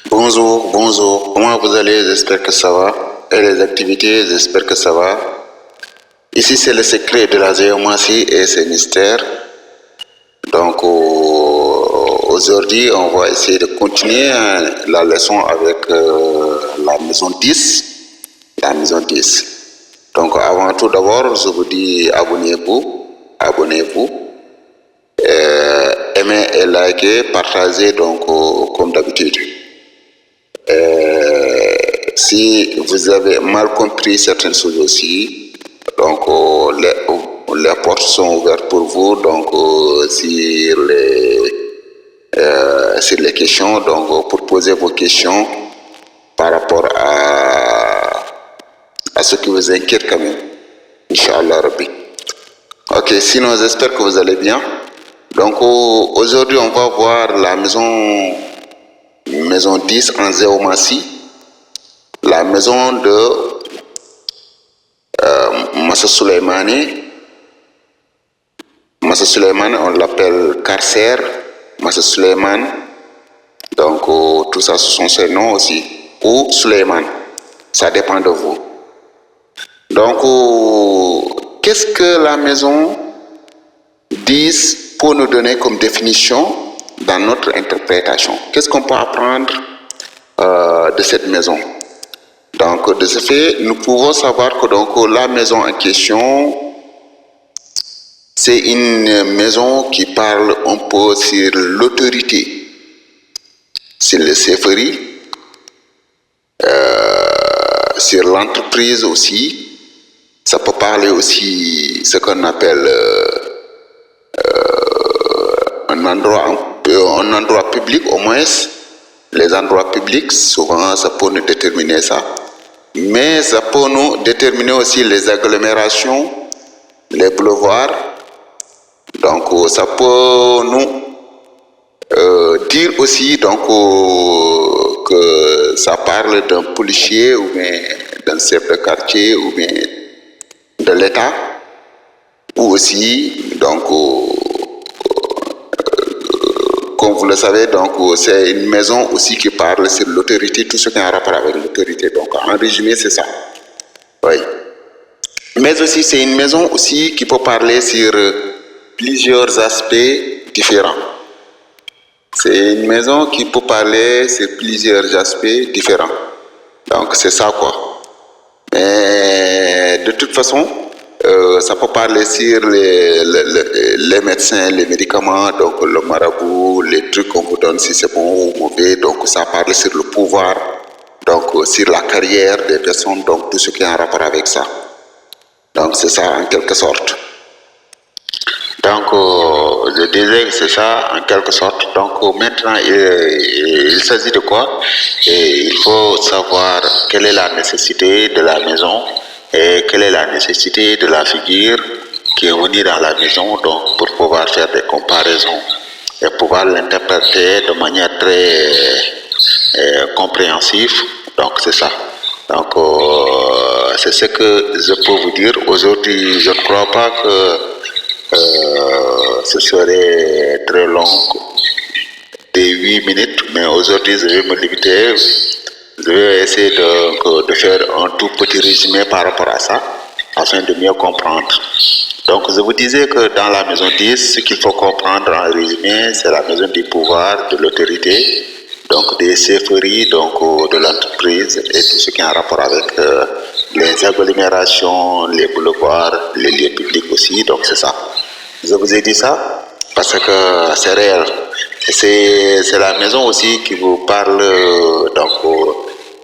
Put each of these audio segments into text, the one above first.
Bonjour, bonjour. Comment vous allez? J'espère que ça va. Et les activités, j'espère que ça va. Ici, c'est le secret de la géomancie et ses mystères. Donc, aujourd'hui, on va essayer de continuer la leçon avec la maison 10. La maison 10. Donc, avant tout d'abord, je vous dis abonnez-vous. Abonnez-vous. Aimez et likez, partagez donc comme d'habitude. Si vous avez mal compris certaines choses aussi, donc les portes sont ouvertes pour vous, donc sur les questions, donc pour poser vos questions par rapport à ce qui vous inquiète quand même. Inch'Allah Rabbi. Ok, sinon j'espère que vous allez bien. Donc aujourd'hui on va voir la maison 10 en géomancie. La maison de Massa Souleymane. Massa Souleymane, on l'appelle Carcer, Massa Souleymane. Donc, tout ça, ce sont ses noms aussi. Ou Souleymane. Ça dépend de vous. Donc, qu'est-ce que la maison 10 pour nous donner comme définition dans notre interprétation? Qu'est-ce qu'on peut apprendre de cette maison? Donc, de ce fait, nous pouvons savoir que donc, la maison en question, c'est une maison qui parle un peu sur l'autorité, sur les chefferies, sur l'entreprise aussi. Ça peut parler aussi ce qu'on appelle un endroit public, au moins. Les endroits publics, souvent, ça peut nous déterminer ça. Mais ça peut nous déterminer aussi les agglomérations, les boulevards. Donc, ça peut nous dire aussi donc, que ça parle d'un policier ou bien d'un chef de quartier ou bien de l'État. Ou aussi, donc, comme vous le savez, donc c'est une maison aussi qui parle sur l'autorité, tout ce qui a un rapport avec l'autorité. Donc, en résumé, c'est ça. Oui. Mais aussi, c'est une maison aussi qui peut parler sur plusieurs aspects différents. C'est une maison qui peut parler sur plusieurs aspects différents. Donc, c'est ça quoi. Mais de toute façon, ça peut parler sur les médecins, les médicaments, donc le marabout, les trucs qu'on vous donne si c'est bon ou mauvais. Donc, ça parle sur le pouvoir, donc sur la carrière des personnes, donc tout ce qui est en rapport avec ça. Donc, c'est ça en quelque sorte. Donc, je disais que c'est ça en quelque sorte. Donc, maintenant, il s'agit de quoi? Et il faut savoir quelle est la nécessité de la maison et quelle est la nécessité de la figure qui est venue dans la maison, donc pour pouvoir faire des comparaisons et pouvoir l'interpréter de manière très compréhensive. Donc, c'est ça. Donc, c'est ce que je peux vous dire. Aujourd'hui, je ne crois pas que ce serait très long, des 8 minutes, mais aujourd'hui je vais me limiter. Je vais essayer de faire un tout petit résumé par rapport à ça, afin de mieux comprendre. Donc je vous disais que dans la maison 10, ce qu'il faut comprendre en résumé, c'est la maison du pouvoir, de l'autorité, donc des chefferies, donc de l'entreprise et tout ce qui est en rapport avec les agglomérations, les boulevards, les lieux publics aussi, donc c'est ça. Je vous ai dit ça parce que c'est réel. C'est la maison aussi qui vous parle donc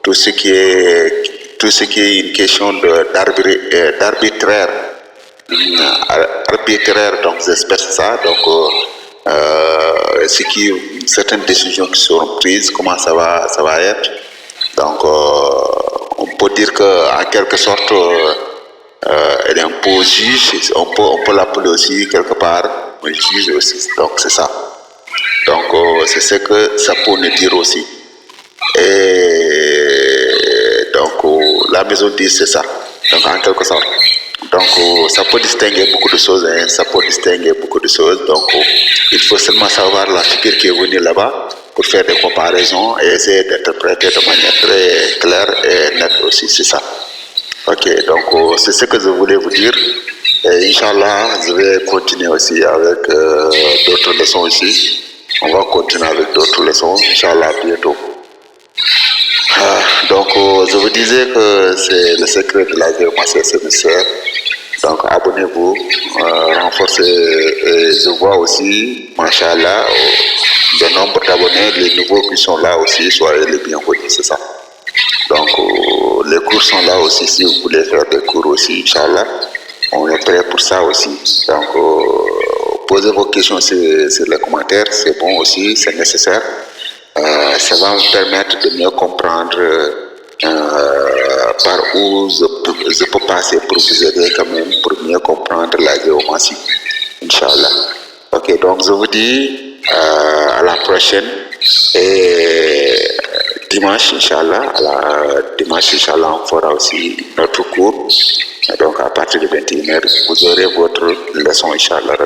tout ce qui est une question d'arbitraire. Arbitraire, donc j'espère ça. Donc certaines décisions qui seront prises, comment ça va être. Donc on peut dire que en quelque sorte elle est un peu juge, on peut l'appeler aussi quelque part un juge aussi, donc c'est ça. Donc c'est ce que ça peut nous dire aussi. Et donc la maison 10 c'est ça, donc en quelque sorte. Donc ça peut distinguer beaucoup de choses, hein. Ça peut distinguer beaucoup de choses, donc il faut seulement savoir la figure qui est venue là-bas pour faire des comparaisons et essayer d'interpréter de manière très claire et nette aussi, c'est ça. Ok, donc c'est ce que je voulais vous dire. Et Inch'Allah, je vais continuer aussi avec d'autres leçons aussi. On va continuer avec d'autres leçons, Inch'Allah, bientôt. Donc, je vous disais que c'est le secret de la géomancie, c'est mystère. Donc, abonnez-vous, renforcez. Et je vois aussi, Masha'Allah, le nombre d'abonnés, les nouveaux qui sont là aussi, soyez les bienvenus, c'est ça. Donc, les cours sont là aussi, si vous voulez faire des cours aussi, Inch'Allah, on est prêt pour ça aussi. Donc, posez vos questions sur les commentaires, c'est bon aussi, c'est nécessaire. Ça va me permettre de mieux comprendre par où je peux passer pour vous aider quand même, pour mieux comprendre la géomancie, Inch'Allah. Ok, donc je vous dis à la prochaine et dimanche, Inch'Allah, dimanche, Inch'Allah, on fera aussi notre cours. Donc à partir de 21h, vous aurez votre leçon, Inch'Allah.